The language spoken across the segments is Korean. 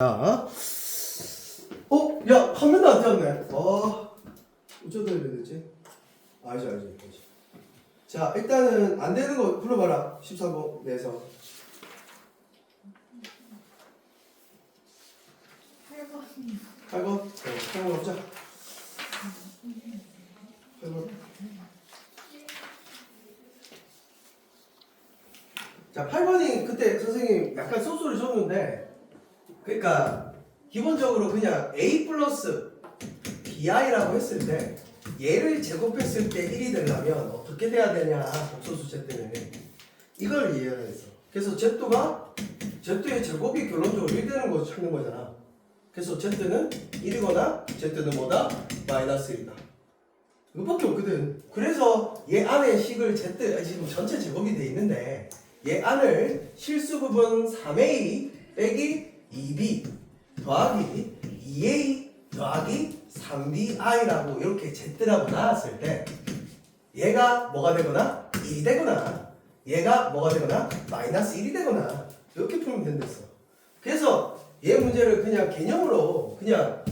야, 야, 화면도 안 띄었네. 어쩌다 이래 되지? 알지. 자, 일단은 안 되는 거 불러봐라. 14번 내에서. 8번이요. 8번? 8번 없자. 8번. 자, 8번이 그때 선생님 약간 소스를 줬는데, 그러니까 기본적으로 그냥 A 플러스 BI라고 했을 때 얘를 제곱했을 때 1이 되려면 어떻게 돼야 되냐, 복소수 Z는 이걸 이해해야 했어. 그래서 Z의 제곱이 결론적으로 1 되는 거 찾는 거잖아. 그래서 Z는 1이거나 Z는 뭐다? 마이너스 1이다. 이거밖에 없거든. 그래서 얘 안에 식을 Z, 지금 전체 제곱이 돼 있는데 얘 안을 실수 부분 3A 빼기 2B 더하기 2A 더하기 3BI라고 이렇게 Z라고 나왔을 때 얘가 뭐가 되거나 1이 되거나 얘가 뭐가 되거나 마이너스 1이 되거나 이렇게 풀면 된댔어. 그래서 얘 문제를 그냥 개념으로 그냥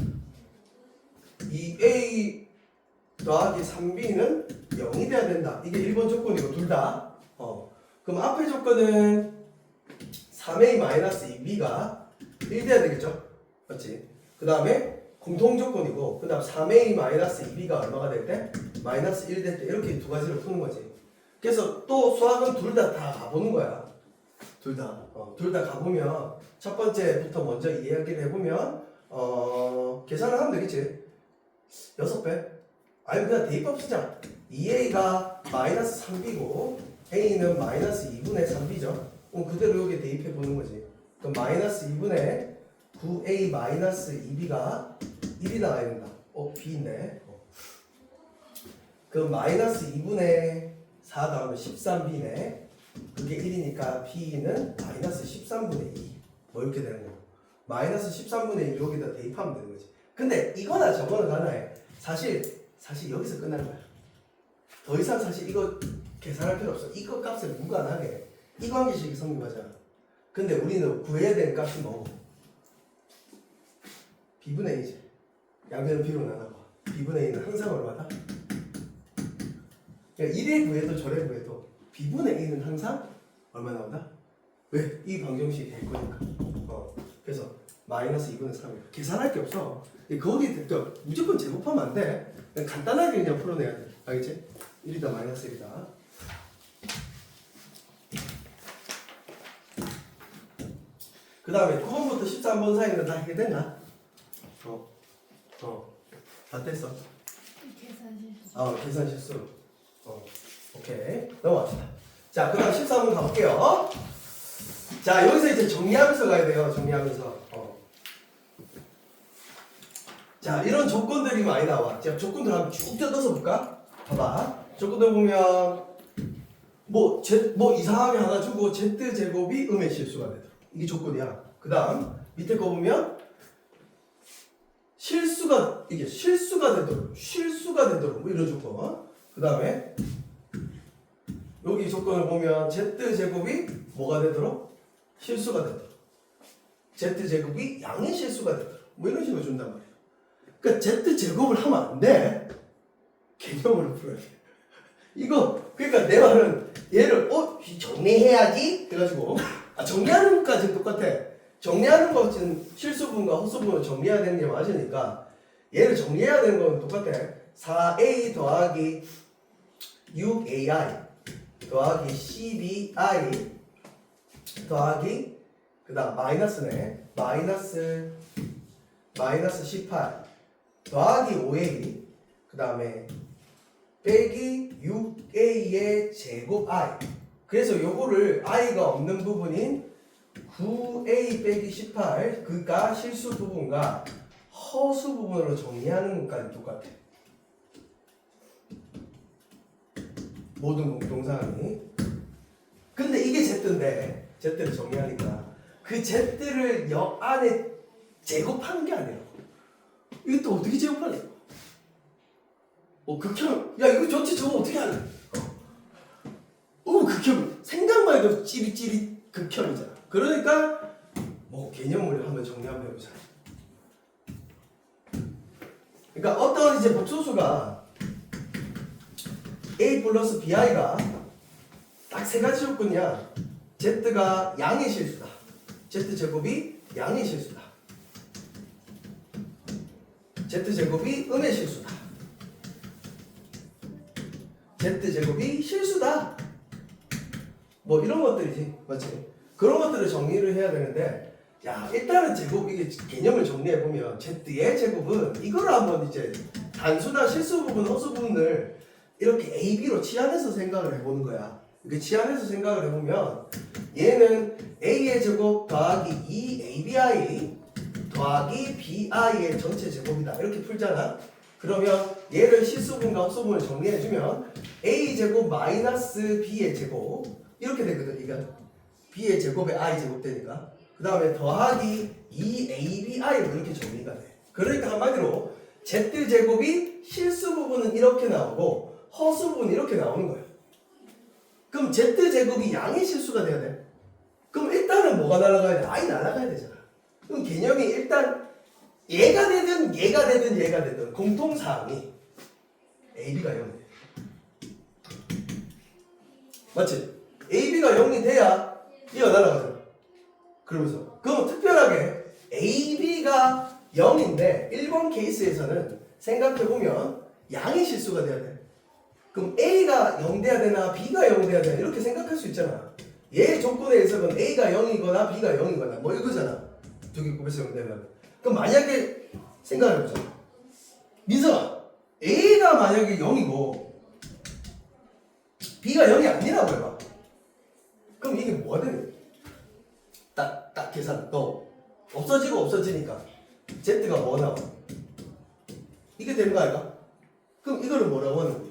2A 더하기 3B는 0이 돼야 된다. 이게 1번 조건이고 둘 다. 그럼 앞에 조건은 3A 마이너스 2B가 1 돼야 되겠죠? 맞지? 그 다음에 공통 조건이고 그 다음 3A 마이너스 2B가 얼마가 될 때? 마이너스 1 될 때 이렇게 두 가지를 푸는 거지. 그래서 또 수학은 둘 다 가보는 거야. 둘 다. 둘 다 가보면 첫 번째부터 먼저 이야기를 해보면 계산을 하면 되겠지. 6배? 아니면 그냥 대입법 쓰자. 2A가 마이너스 3B고 A는 마이너스 2분의 3B죠. 그럼 그대로 여기 대입해 보는 거지. 그럼 마이너스 2분의 9A 마이너스 2B가 1이 나와야 된다. B인데. 그럼 마이너스 2분의 4 다음에 13B네. 그게 1이니까 B는 마이너스 13분의 2. 뭐 이렇게 되는 거고. 마이너스 13분의 1 여기다 대입하면 되는 거지. 근데 이거나 저거는 하나에 사실 여기서 끝나는 거야. 더 이상 사실 이거 계산할 필요 없어. 이거 값을 무관하게 이 관계식이 성립하잖아. 근데 우리는 구해야 되는 값이 뭐고? B분의 A지. 양변을 B로 나눠봐. B분의 A는 항상 얼마다? 그러니까 1에 구해도 저래 구해도 B분의 A는 항상 얼마 나온다? 왜? 이 방정식이 될 거니까. 그래서 마이너스 2분의 3이야. 계산할 게 없어. 거기 그러니까 무조건 제곱하면 안 돼. 그냥 간단하게 그냥 풀어내야 돼. 알겠지? 1이다 마이너스 1이다. 그 다음에 9번부터 13번 사이는 다 해결됐나? 다 됐어. 계산 실수. 계산 실수. 오케이. 넘어갑시다. 자, 그 다음 13번 가볼게요. 자, 여기서 이제 정리하면서 가야 돼요. 정리하면서. 자, 이런 조건들이 많이 나와. 자, 조건들 한번 쭉 뜯어서 볼까? 봐봐. 조건들 보면 뭐 이상하게 하나 주고 Z제곱이 음의 실수가 되도록. 이게 조건이야. 그 다음 밑에 거 보면 실수가 되도록 뭐 이런 조건. 그 다음에 여기 조건을 보면 Z제곱이 뭐가 되도록? 실수가 되도록. Z제곱이 양의 실수가 되도록. 뭐 이런 식으로 준단 말이야. 그러니까 Z제곱을 하면 안 돼. 개념으로 풀어야 돼. 이거 그러니까 내 말은 얘를 정리해야지 해가지고 정리하는 것까지는 똑같아. 정리하는 것은 실수 부분과 헛수 부분을 정리해야 되는 게 맞으니까 얘를 정리해야 되는 건 똑같아. 4A 더하기 6AI 더하기 12I 더하기 그 다음 마이너스네. 마이너스 18 더하기 5A 그 다음에 빼기 6A의 제곱 I. 그래서 요거를 I가 없는 부분인 9A 빼기 18 그가 실수 부분과 허수 부분으로 정리하는 것까지 똑같아. 모든 공통사항이. 근데 이게 Z인데 Z를 정리하니까 그 Z를 역 안에 제곱하는 게 아니라 이거 또 어떻게 제곱하냐? 극혐. 야, 이거 전체 저거 어떻게 하냐? 극혐. 생각만 해도 찌릿찌릿 극혐이잖아. 그러니까 뭐 개념을 한번 정리 한번 해보자. 그러니까 어떤 이제 복소수가 a 플러스 bi가 딱 세 가지 조건이야. z가 양의 실수다. z제곱이 양의 실수다. z제곱이 음의 실수다. z제곱이 실수다. 뭐 이런 것들이지, 맞지? 그런 것들을 정리를 해야 되는데, 야 일단은 제곱 이게 개념을 정리해 보면 z의 제곱은 이거를 한번 이제 단수나 실수 부분, 허수 부분을 이렇게 a, b로 치환해서 생각을 해보는 거야. 이렇게 치환해서 생각을 해보면 얘는 a의 제곱 더하기 2abi 더하기 bi의 전체 제곱이다. 이렇게 풀잖아. 그러면 얘를 실수분과 허수분을 정리해주면 a 제곱 마이너스 b의 제곱 이렇게 되거든. 이게 b의 제곱에 i 제곱 되니까 그 다음에 더하기 2abi로 이렇게 정리가 돼. 그러니까 한마디로 z 제곱이 실수 부분은 이렇게 나오고 허수 부분은 이렇게 나오는 거야. 그럼 z 제곱이 양의 실수가 돼야 돼. 그럼 일단은 뭐가 날아가야 돼? i 날아가야 되잖아. 그럼 개념이 일단 얘가 되든 얘가 되든 얘가 되든 공통사항이 AB가 0이 돼. 맞지? AB가 0이 돼야 얘가 날아가잖아. 그러면서 그럼 특별하게 AB가 0인데 1번 케이스에서는 생각해보면 양의 실수가 돼야 돼. 그럼 A가 0 돼야 되나 B가 0 돼야 되나 이렇게 생각할 수 있잖아. 얘 조건에 의해서는 A가 0이거나 B가 0이거나 뭐 이거잖아. 두 개 곱해서 0 되면. 그럼 만약에 생각해보자. 민서아, A가 만약에 0이고 B가 0이 아니라고 해봐. 그럼 이게 뭐가 되니? 딱 계산. 또 없어지고 없어지니까 Z가 뭐 나와? 이게 되는 거 아닐까? 그럼 이거를 뭐라고 하는 거야?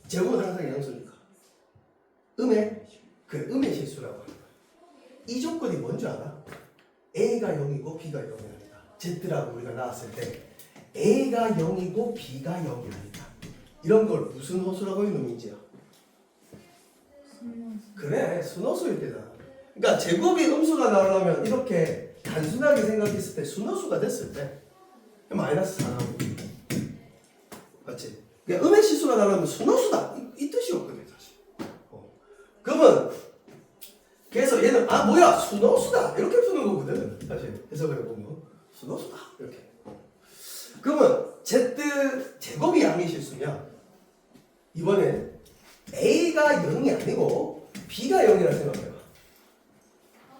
제곱은 항상 양수니까 음의 실수라고 하는 거야. 이 조건이 뭔지 알아? A가 0이고 B가 0이 아니다. Z라고 우리가 나왔을 때 A가 0이고 B가 0이 아니다. 이런 걸 무슨 호수라고 하는 놈이지요? 그래, 순호수일 때다. 그러니까 제곱이 음수가 나오려면 이렇게 단순하게 생각했을 때 순호수가 됐을 때 마이너스 4 나오는 거야. 맞지? 그러니까 음의 실수가 나오려면 순호수다 이 뜻이었거든 사실. 그러면 그래서 얘는 뭐야 순호수다 이렇게 푸는 거거든 사실. 해석을 해보면 순호수다 이렇게. 그러면 z 제곱이 양의 실수면 이번엔 a가 0이 아니고 b가 0이라 생각해봐.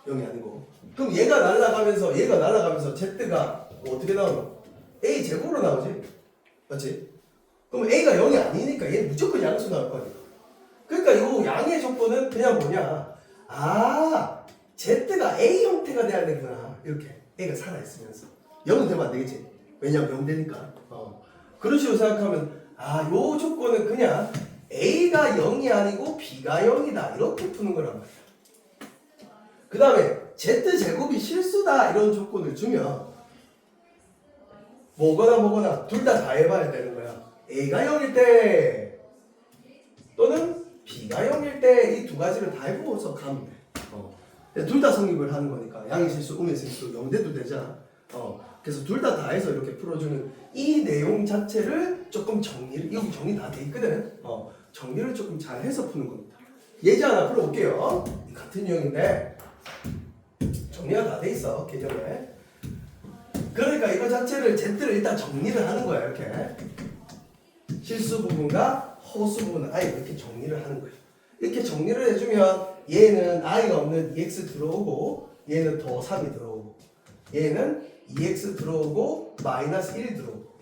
0이 아니고 그럼 얘가 날아가면서 z가 어떻게 나오노? a 제곱으로 나오지. 맞지? 그럼 A가 0이 아니니까 얘는 무조건 양수 나올 거 아니야. 그러니까 이 양의 조건은 그냥 뭐냐? Z가 A 형태가 돼야 되구나. 이렇게 A가 살아있으면서 0은 되면 안 되겠지. 왜냐면 0 되니까. 그런 식으로 생각하면 요 조건은 그냥 A가 0이 아니고 B가 0이다. 이렇게 푸는 거란 말이야. 그 다음에 Z제곱이 실수다. 이런 조건을 주면 뭐거나 둘 다 해봐야 되는 거야. A가 0일 때 또는 B가 0일 때 이 두 가지를 다 해보고서 가면 돼. 둘 다 성립을 하는 거니까 양의 실수, 음의 실수 0대도 되잖아. 그래서 둘 다 해서 이렇게 풀어주는 이 내용 자체를 조금 여기 정리 다 돼 있거든. 정리를 조금 잘 해서 푸는 겁니다. 예제 하나 풀어볼게요. 같은 유형인데 정리가 다 돼 있어 개념에. 그러니까 이거 자체를 Z를 일단 정리를 하는 거야. 이렇게 실수 부분과 허수 부분을 아예 이렇게 정리를 하는 거예요. 이렇게 정리를 해주면 얘는 i가 없는 2x 들어오고 얘는 더 3이 들어오고 얘는 2x 들어오고 마이너스 1 들어오고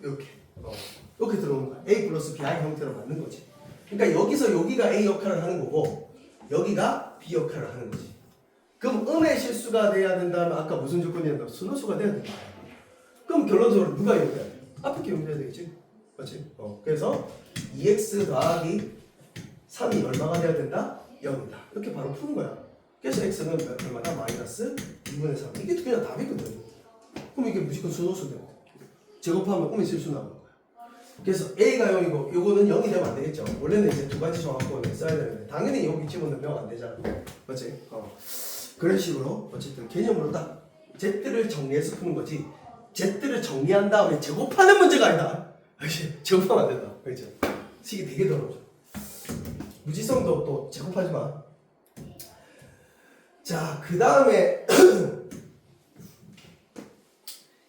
이렇게 들어오는 거야. a 플러스 bi 형태로 만든 거지. 그러니까 여기서 여기가 a 역할을 하는 거고 여기가 b 역할을 하는 거지. 그럼 음의 실수가 돼야 된다면 아까 무슨 조건이었나? 순호수가 돼야 된다. 그럼 결론적으로 누가 0 돼야 돼? 앞에 게 0 돼야 되겠지? 맞지? 그래서 2x 더하기 3이 얼마가 돼야 된다? 0이다. 이렇게 바로 푸는 거야. 그래서 x는 얼마나? 마이너스 2분의 3. 이게 그냥 답이거든. 그럼 이게 무조건 순호수 되고 제곱하면 음의 실수 나오는 거야. 그래서 a가 0이고 요거는 0이 되면 안 되겠죠. 원래는 이제 두 가지 정확권을 써야 되는데 당연히 여기 집어넣으면 안 되잖아. 맞지? 그런 식으로 어쨌든 개념으로 딱 Z를 정리해서 푸는 거지. Z를 정리한 다음에 제곱하는 문제가 아니다. 역시 제곱하면 안 된다. 그렇죠? 식이 되게 더러워져. 무지성도 또 제곱하지 마. 자, 그 다음에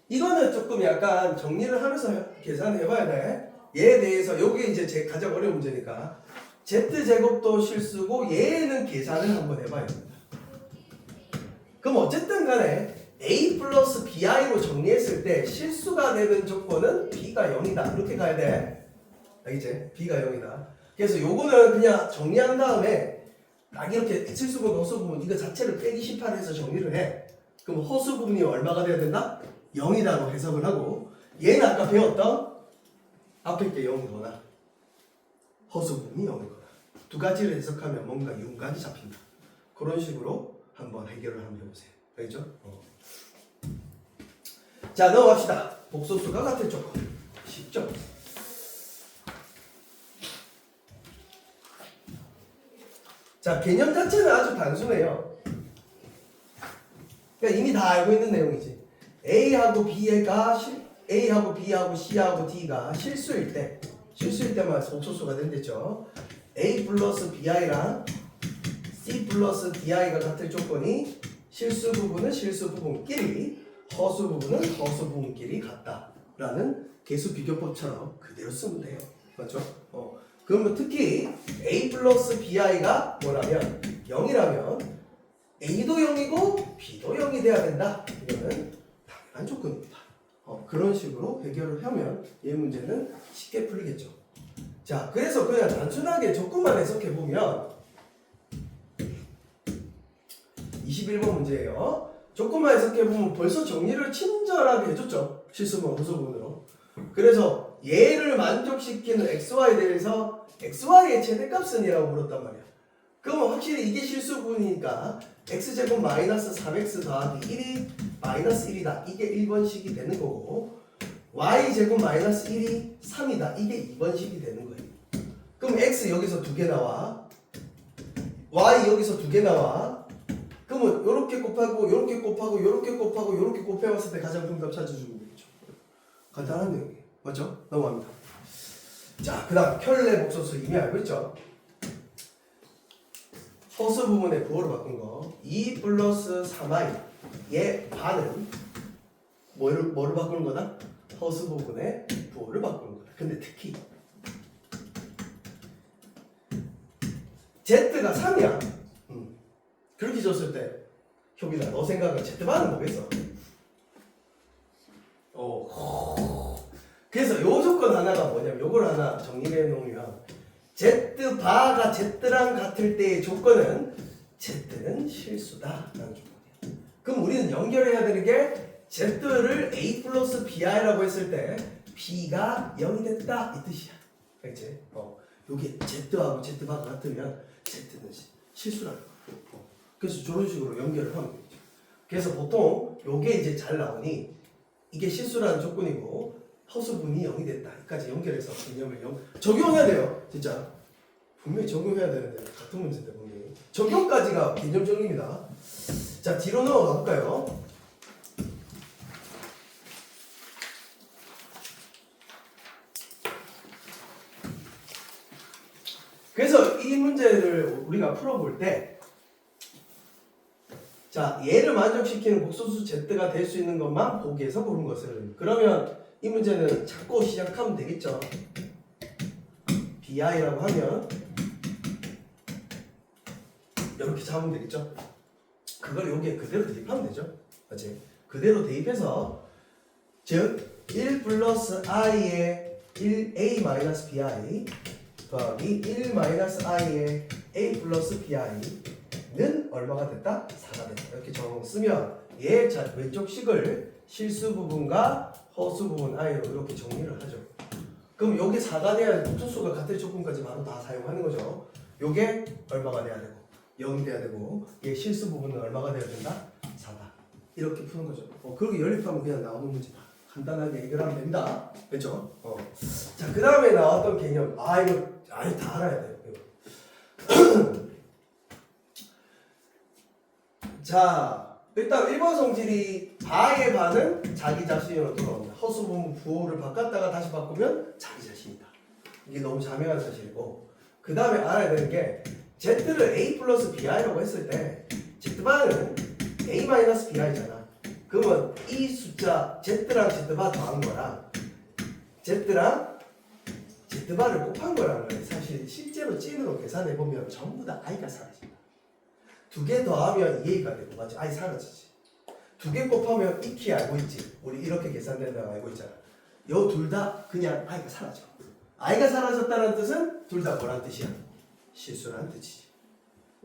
이거는 조금 약간 정리를 하면서 계산해 봐야 돼. 얘에 대해서 요게 이제 제 가장 어려운 문제니까 Z제곱도 실수고 얘는 계산을 한번 해봐야 됩니다. 그럼 어쨌든 간에 A 플러스 BI로 정리했을 때 실수가 되는 조건은 B가 0이다. 이렇게 가야 돼. 알겠지? B가 0이다. 그래서 요거는 그냥 정리한 다음에 딱 이렇게 실수 부분, 허수 부분 이거 자체를 빼기 18해서 정리를 해. 그럼 허수 부분이 얼마가 돼야 된다? 0이라고 해석을 하고 얘는 아까 배웠던 앞에 게 0이거나 허수 부분이 0이거나 두 가지를 해석하면 뭔가 윤곽이 잡힌다. 그런 식으로 한번 해결을 한번 해보세요. 알겠죠? 자, 넘어갑시다. 복소수가 같은 조건. 쉽죠? 자, 개념 자체는 아주 단순해요. 그러니까 이미 다 알고 있는 내용이지. A하고 B가 A하고 B하고 C하고 D가 실수일 때만 복소수가 된댔죠. A 플러스 BI랑 C 플러스 DI가 같을 조건이 실수 부분은 실수 부분끼리, 허수 부분은 허수 부분끼리 같다라는 계수 비교법처럼 그대로 쓰면 돼요. 맞죠? 그러면 특히 A 플러스 BI가 뭐라면 0이라면 A도 0이고 B도 0이 돼야 된다. 이거는 당연한 조건입니다. 그런 식으로 해결을 하면 이 문제는 쉽게 풀리겠죠. 자, 그래서 그냥 단순하게 조건만 해석해 보면 21번 문제예요. 조건만 해석해 보면 벌써 정리를 친절하게 해줬죠. 실수분, 호수분으로. 그래서 얘를 만족시키는 XY에 대해서 XY의 최대값은 이라고 물었단 말이야. 그러면 확실히 이게 실수분이니까 X제곱 마이너스 3X 더하기 1이 마이너스 1이다. 이게 1번식이 되는 거고 Y제곱 마이너스 1이 3이다. 이게 2번식이 되는 거예요. 그럼 X 여기서 2개 나와 Y 여기서 2개 나와. 그러면 요렇게 곱하고 요렇게 곱하고 요렇게 곱하고 요렇게 곱해봤을 때 가장 큰 값 찾아주면 되겠죠. 간단한 내용이에요. 맞죠? 넘어갑니다. 자, 그 다음 켤레 복소수 이미 알고 있죠? 허수 부분의 부호로 바꾼 거 2 플러스 3i 얘 반은 뭐를 바꾸는 거다? 허수 부분의 부호를 바꾸는 거다. 근데 특히 Z가 3이야. 그렇게 줬을 때 효빈아 너 생각은 Z반은 뭐겠어? 그래서 요 조건 하나가 뭐냐면 요걸 하나 정리해 놓으면 Z바가 Z랑 같을 때의 조건은 Z는 실수다 라는 조건이야. 그럼 우리는 연결해야 되는 게 Z를 A 플러스 BI라고 했을 때 B가 0이 됐다 이 뜻이야. 알겠지? 요게 Z하고 Z바가 같으면 Z는 실수라는 거야. 그래서 저런 식으로 연결을 하면 되죠. 그래서 보통 요게 이제 잘 나오니 이게 실수라는 조건이고 허수분이 0이 됐다. 여기까지 연결해서 개념을 적용해야 돼요. 진짜 분명히 적용해야 되는데 같은 문제인데 분명히 적용까지가 개념 정리입니다. 자, 뒤로 넘어가 볼까요? 그래서 이 문제를 우리가 풀어볼 때 자, 얘를 만족시키는 복소수 Z가 될 수 있는 것만 보기에서 고른 것을. 그러면 이 문제는 찾고 시작하면 되겠죠. BI라고 하면 이렇게 잡으면 되겠죠. 그걸 여기에 그대로 대입하면 되죠. 맞지? 그대로 대입해서 즉 1 플러스 i의 1a 마이너스 bi 더하기 1 마이너스 i의 a 플러스 bi는 얼마가 됐다? 4가 됐다. 이렇게 적어 쓰면 얘 왼쪽 식을 실수 부분과 허수 부분 i로 이렇게 정리를 하죠. 그럼 요게 4가 돼야 복소수가 같은 조건까지 바로 다 사용하는 거죠. 요게 얼마가 돼야 되고 0이 돼야 되고 얘 실수 부분은 얼마가 돼야 된다? 4다. 이렇게 푸는 거죠. 그렇게 연립하면 그냥 나오는 문제다. 간단하게 해결하면 됩니다. 그렇죠? 자, 그 다음에 나왔던 개념. 이거 아예 다 알아야 돼요. 자, 일단 1번 성질이 바의 바는 자기 자신으로 돌아온다. 허수 부분 부호를 바꿨다가 다시 바꾸면 자기 자신이다. 이게 너무 자명한 사실이고, 그 다음에 알아야 되는 게 Z를 A 플러스 BI라고 했을 때 Z바는 A 마이너스 BI잖아. 그러면 이 숫자 Z랑 Z바 더한 거랑 Z랑 Z바를 곱한 거라는 거예요. 사실 실제로 찐으로 계산해보면 전부 다 I가 사라진다. 두 개 더하면 2A가 되고, 맞지? I 사라지지. 두 개 곱하면 익히 알고 있지. 우리 이렇게 계산된다고 알고 있잖아. 요 둘 다 그냥 I가 사라져. I가 사라졌다는 뜻은 둘 다 뭐란 뜻이야? 실수라는 뜻이지.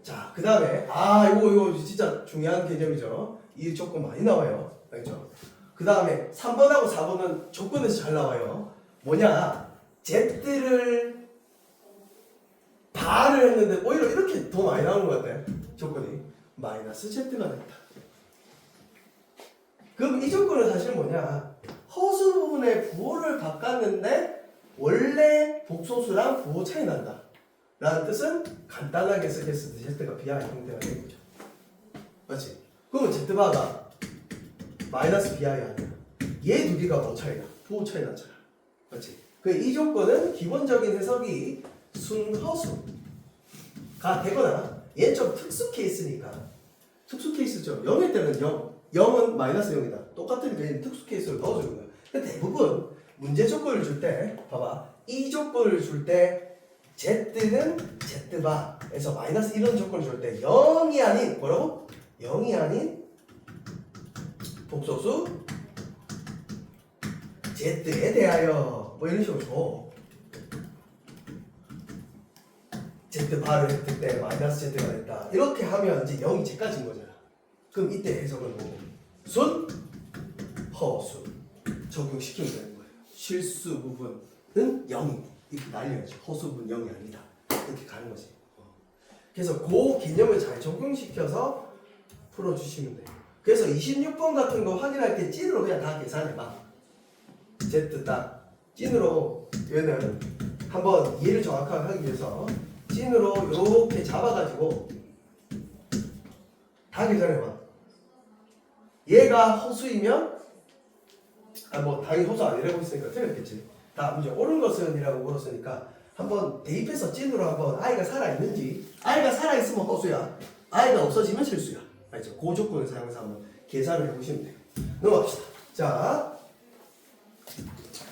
자, 그 다음에 이거 진짜 중요한 개념이죠. 이 조건 많이 나와요. 알죠? 그 다음에 3번하고 4번은 조건에서 잘 나와요. 뭐냐? Z를 바를 했는데 오히려 이렇게 더 많이 나오는 것 같아. 조건이 마이너스 Z가 됐다. 그럼 이 조건은 사실 뭐냐? 허수 부분의 부호를 바꿨는데 원래 복소수랑 부호 차이 난다 라는 뜻은 간단하게 쓰겠을 때 Z가 BI 형태가 되는 거죠. 맞지? 그러면 Z바가 마이너스 BI 아니야. 얘 두 개가 뭐 차이나? 부호 차이 나잖아. 맞지? 이 조건은 기본적인 해석이 순허수가 되거나 얘는 좀 특수 케이스니까, 특수 케이스죠. 0일 때는 0, 0은 마이너스 0이다. 똑같으니까 얘는 특수 케이스를 넣어주는 거야. 근데 대부분 문제 조건을 줄 때 봐봐. 이 조건을 줄 때 Z는 Z바에서 마이너스 이런 조건을 줄 때 0이 아닌 뭐라고? 0이 아닌 복소수 Z에 대하여 뭐 이런 식으로 줘. Z바를 했을 때 마이너스 Z가 됐다. 이렇게 하면 이제 0이 Z까지인 거잖아. 그럼 이때 해석은 뭐고? 순, 허수 적용시키면 되는 거예요. 실수 부분은 0이 이렇게 날려야죠. 허수 부분 0이 아니다. 이렇게 가는 거지. 그래서 그 개념을 잘 적용시켜서 풀어주시면 돼요. 그래서 26번 같은 거 확인할 때 찐으로 그냥 다 계산해봐. Z 딱 찐으로 얘는 한번 이해를 정확하게 하기 위해서 찐으로 이렇게 잡아가지고 다 계산해봐. 얘가 허수이면 뭐 당연히 허수 아니라고 했으니까 틀렸겠지. 다 이제 옳은 것은 이라고 물었으니까 한번 대입해서 찐으로 한번 I가 살아있는지, I가 살아있으면 허수야, I가 없어지면 실수야. 알죠? 그 조건을 사용해서 한번 계산을 해보시면 돼요. 넘어갑시다. 자,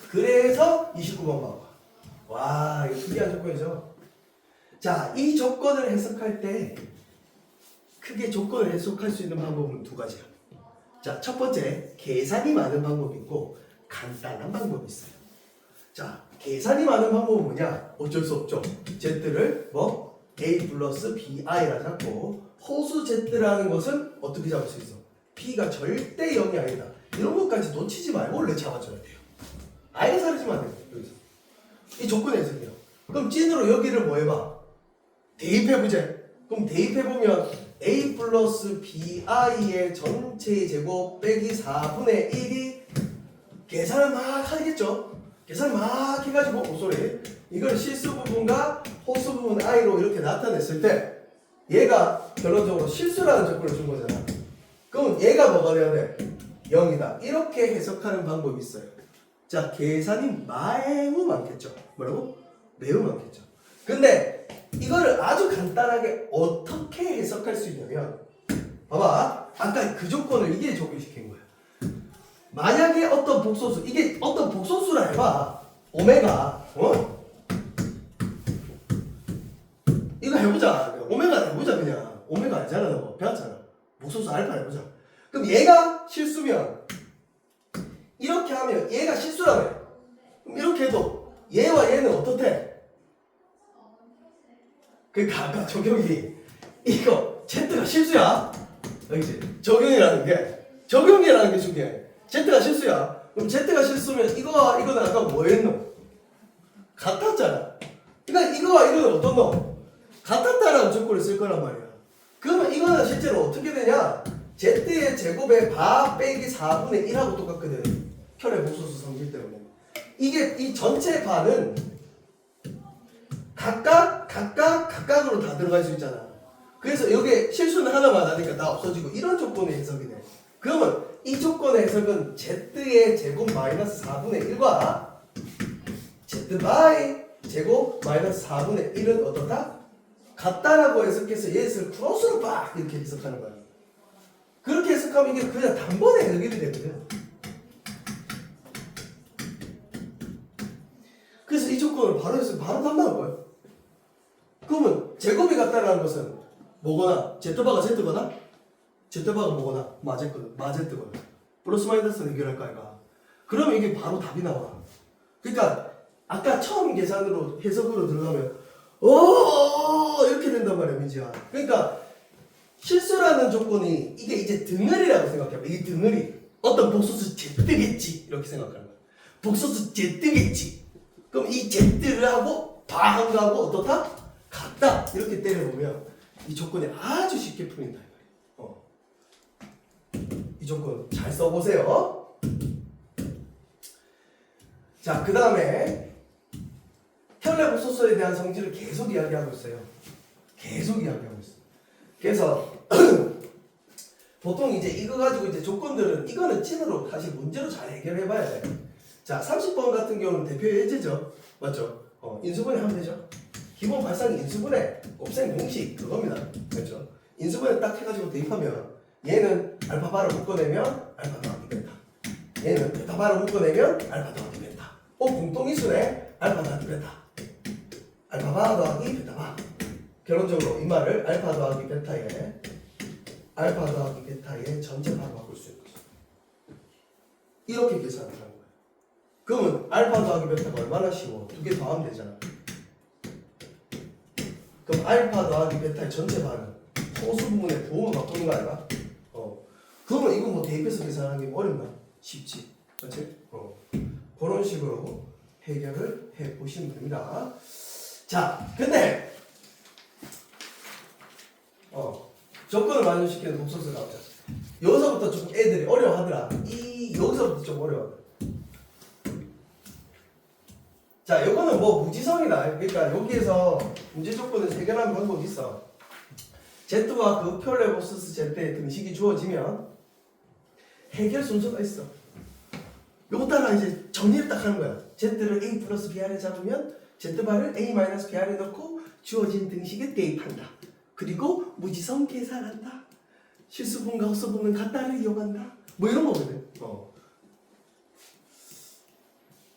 그래서 29번 봐봐. 와, 이거 특이한 조건이죠. 자, 이 조건을 해석할 때 크게 조건을 해석할 수 있는 방법은 두 가지야. 자, 첫 번째, 계산이 많은 방법이 있고 간단한 방법이 있어요. 자, 계산이 많은 방법은 뭐냐? 어쩔 수 없죠. Z를 뭐 A 플러스 BI라 잡고 허수 Z라는 것은 어떻게 잡을 수 있어? P가 절대 0이 아니다. 이런 것까지 놓치지 말고 원래 잡아줘야 돼요. I가 사라지면 안 돼요. 여기서 이 조건의 해석이야. 그럼 찐으로 여기를 뭐 해봐? 대입해보자. 그럼 대입해보면 A 플러스 BI의 전체 제곱 빼기 4분의 1이 계산을 막 하겠죠. 계산을 막 해가지고 소리 이걸 실수 부분과 호수 부분 I로 이렇게 나타냈을 때 얘가 결론적으로 실수라는 조건을 준 거잖아. 그럼 얘가 뭐가 돼야 돼? 0이다. 이렇게 해석하는 방법이 있어요. 자, 계산이 매우 많겠죠. 뭐라고? 매우 많겠죠. 근데 이거를 아주 간단하게 어떻게 해석할 수 있냐면 봐봐. 아까 그 조건을 이게 적용시킨 거야. 만약에 어떤 복소수, 이게 어떤 복소수라 해봐. 오메가, 이거 해보자. 오메가 해보자 그냥. 오메가 알잖아, 너 배웠잖아. 복소수 알파 해보자. 그럼 얘가 실수면 이렇게 하면 얘가 실수라며. 그럼 이렇게 해도 얘와 얘는 어떻대? 그러니까 아까 적용이 이거 Z가 실수야. 여기지. 적용이라는 게 중요해. Z가 실수야. 그럼 Z가 실수면 이거와 이거는 아까 뭐 했노? 같았잖아. 그러니까 이거와 이거는 어떤 놈? 같았다라는 조건을 쓸 거란 말이야. 그러면 이거는 실제로 어떻게 되냐? Z의 제곱에 바 빼기 4분의 1하고 똑같거든. 혈의 복소수 성질 때문에. 이게 이 전체 바는 각각으로 다 들어갈 수 있잖아. 그래서 여기에 실수는 하나만 하니까 다 없어지고 이런 조건의 해석이 돼. 그러면 이 조건의 해석은 z의 제곱 마이너스 4분의 1과 z 바이 제곱 마이너스 4분의 1은 어떻다? 같다라고 해석해서 얘를 크로스로 빡 이렇게 해석하는 거야. 그렇게 해석하면 이게 그냥 단번에 해결이 되거든. 그래서 이 조건을 바로 해서 바로 판단한 거예요. 그러면 제곱이 같다라는 것은 뭐거나 z바가 z거나 z바가 뭐거나 마제거나 플러스 마이너스는 해결할 거 아이가. 그러면 이게 바로 답이 나와. 그러니까 아까 처음 계산으로 해석으로 들어가면 이렇게 된단 말이야 민지야. 그러니까 실수라는 조건이 이게 이제 덩어리라고 생각해봐. 이 덩어리 어떤 복소수 z겠지 이렇게 생각하는 거야. 복소수 z겠지. 그럼 이 z를 하고 바한 거하고 어떻다? 같다. 이렇게 때려보면 이 조건이 아주 쉽게 풀린다. 이 조건 잘 써보세요. 자, 그 다음에 켤레 복소수에 대한 성질을 계속 이야기하고 있어요. 계속 이야기하고 있어요. 그래서 보통 이제 이거 가지고 이제 조건들은 이거는 찐으로 사실 문제로 잘 해결해봐야 돼. 자, 30번 같은 경우는 대표 예제죠. 맞죠? 인수분해 하면 되죠. 기본 발상 인수분해 곱셈 공식 그겁니다. 그렇죠? 인수분해 딱 해가지고 대입하면 얘는 알파바를 묶어내면 알파 더하기 베타. 얘는 베타바를 묶어내면 알파 더하기 베타. 공통이수네. 알파 더하기 베타. 알파바 더하기 베타바. 결론적으로 이 말을 알파 더하기 베타의 전체바로 바꿀 수 있는 거죠. 이렇게 계산을 하는 거예요. 그러면 알파 더하기 베타가 얼마나 쉬워? 두 개 더하면 되잖아. 그럼 알파 더하기 베타의 전체바는 소수 부분의 부호만 바꾸는 거 아닌가? 그러면 이거 뭐 대입해서 계산하는 게 어렵나? 쉽지. 그렇지? 그런 식으로 해결을 해 보시면 됩니다. 자, 근데 조건을 만족시키는 복소수 나오자. 여기서부터 조금 애들이 어려워하더라. 여기서부터 좀 어려워. 자, 요거는 뭐 무지성이다. 그러니까 여기에서 문제 조건을 해결하는 방법이 있어. Z와 그 켤레 복소수 Z의 등식이 주어지면 해결 순서가 있어. 요거 따라 이제 정리를 딱 하는 거야. Z를 A 플러스 BR에 잡으면 Z바를 A 마이너스 BR에 넣고 주어진 등식에 대입한다. 그리고 무지성 계산한다. 실수분과 헛수분은 같다를 이용한다. 뭐 이런 거거든.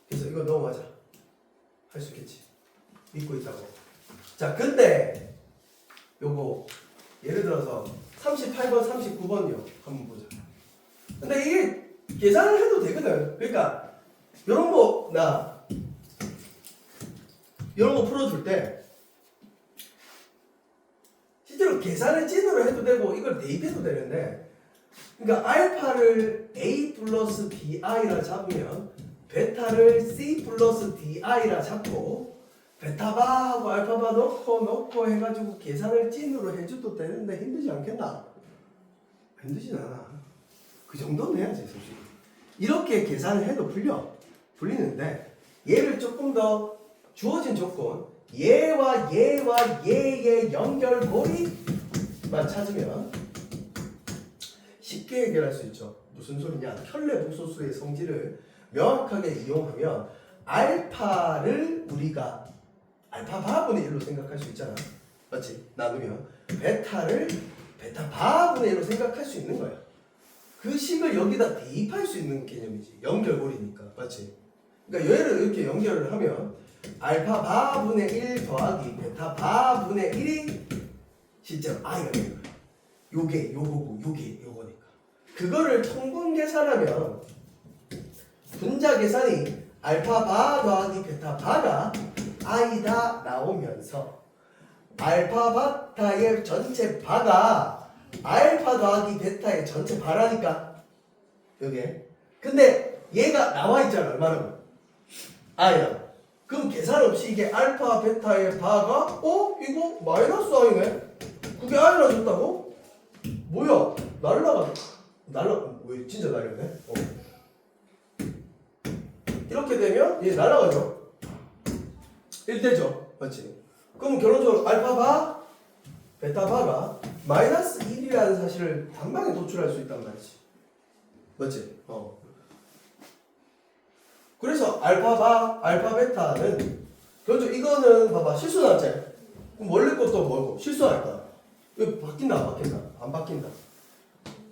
그래서 이거 넘어가자. 할 수 있겠지. 믿고 있다고. 자, 근데 요거 예를 들어서 38번, 39번이요. 한번 보자. 근데 이게 계산을 해도 되거든. 그러니까 요런 거 풀어줄 때 실제로 계산을 찐으로 해도 되고 이걸 대입해도 되는데, 그러니까 알파를 A 플러스 BI라 잡으면 베타를 C 플러스 DI라 잡고 베타바하고 알파바 넣고 해가지고 계산을 찐으로 해줘도 되는데 힘들지 않겠나? 힘들진 않아. 그 정도는 해야지 솔직히. 이렇게 계산을 해도 풀리는데 얘를 조금 더 주어진 조건 얘와 얘의 연결고리만 찾으면 쉽게 해결할 수 있죠. 무슨 소리냐? 켤레 복소수의 성질을 명확하게 이용하면 알파를 우리가 알파바분의 1로 생각할 수 있잖아. 맞지? 나누면 베타를 베타바분의 1로 생각할 수 있는 거야. 그 식을 여기다 대입할 수 있는 개념이지. 연결고리니까. 맞지? 그러니까 얘를 이렇게 연결을 하면 알파바분의 1 더하기 베타바분의 1이 실제로 i가 되는 거야. 요게 요거고 요게 요거니까. 그거를 통분 계산하면 분자 계산이 알파바 더하기 베타바가 i다 나오면서 알파바타의 전체 바가 알파 더하기 베타의 전체 바라니까 요게. 근데 얘가 나와 있잖아. 얼마나 i랑. 그럼 계산 없이 이게 알파 베타의 바가 이거 마이너스 i네. 그게 i라 줬다고? 뭐야? 왜 진짜 날렸네? 이렇게 되면 얘 날아가죠. 1대죠. 맞지? 그럼 결론적으로 알파바, 베타바가 마이너스 1이라는 사실을 단방에 도출할 수 있단 말이지. 맞지? 그래서 알파바, 알파 베타는 그렇죠. 이거는 봐봐 실수 나왔지? 그럼 원래 것도 뭐고 실수할 거야. 이거 바뀐다 안 바뀐다? 안 바뀐다.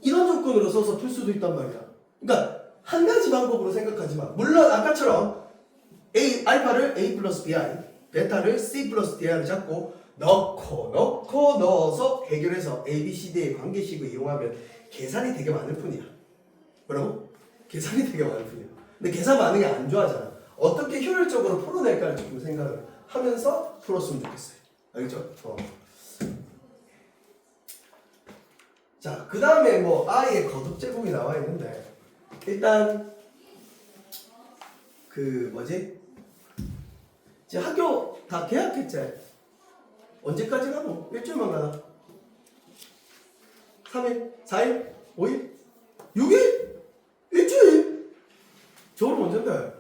이런 조건으로 써서 풀 수도 있단 말이야. 그러니까 한 가지 방법으로 생각하지 마. 물론 아까처럼 알파를 A 플러스 BI, 베타를 C 플러스 DI를 잡고 넣어서 해결해서 A, B, C, D의 관계식을 이용하면 계산이 되게 많을 뿐이야. 뭐라고? 계산이 되게 많을 뿐이야. 근데 계산 많은 게 안 좋아하잖아. 어떻게 효율적으로 풀어낼까를 조금 생각을 하면서 풀었으면 좋겠어요. 알겠죠? 자, 그 다음에 뭐 I의 거듭 제곱이 나와 있는데 일단 그 뭐지? 이제 학교 다 개학했지? 언제까지 가노? 일주일만 가나? 3일? 4일? 5일? 6일? 일주일? 졸업 언젠데?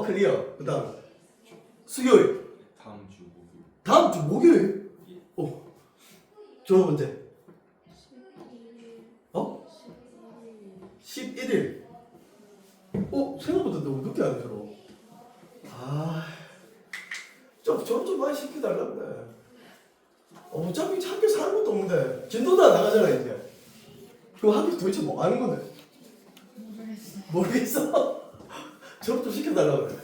클리어. 그 다음 수요일. 다음 주 목요일. 다음 주 목요일? 졸업 언제? 11일. 생각보다 너무 늦게 하네, 졸업. 졸업 좀 많이 시켜달라는데. 어차피 학교 사는 것도 없는데. 진도도 안 나가잖아, 이제. 그 학교 도대체 뭐 하는 건데? 모르겠어. 졸업 좀 시켜달라고 그래.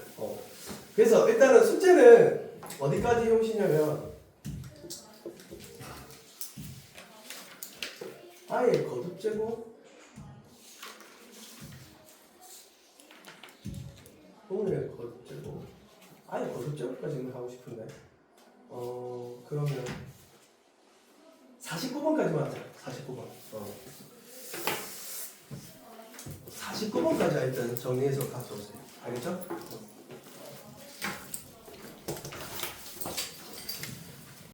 그래서 일단은 숙제는 어디까지 해오시냐면, 아예 거듭제곱, 오늘 거듭제곱, 아예 거듭제곱까지는 하고 싶은데, 그러면 49번까지만 하자. 49번. 49번까지 일단 정리해서 가져오세요. 알겠죠?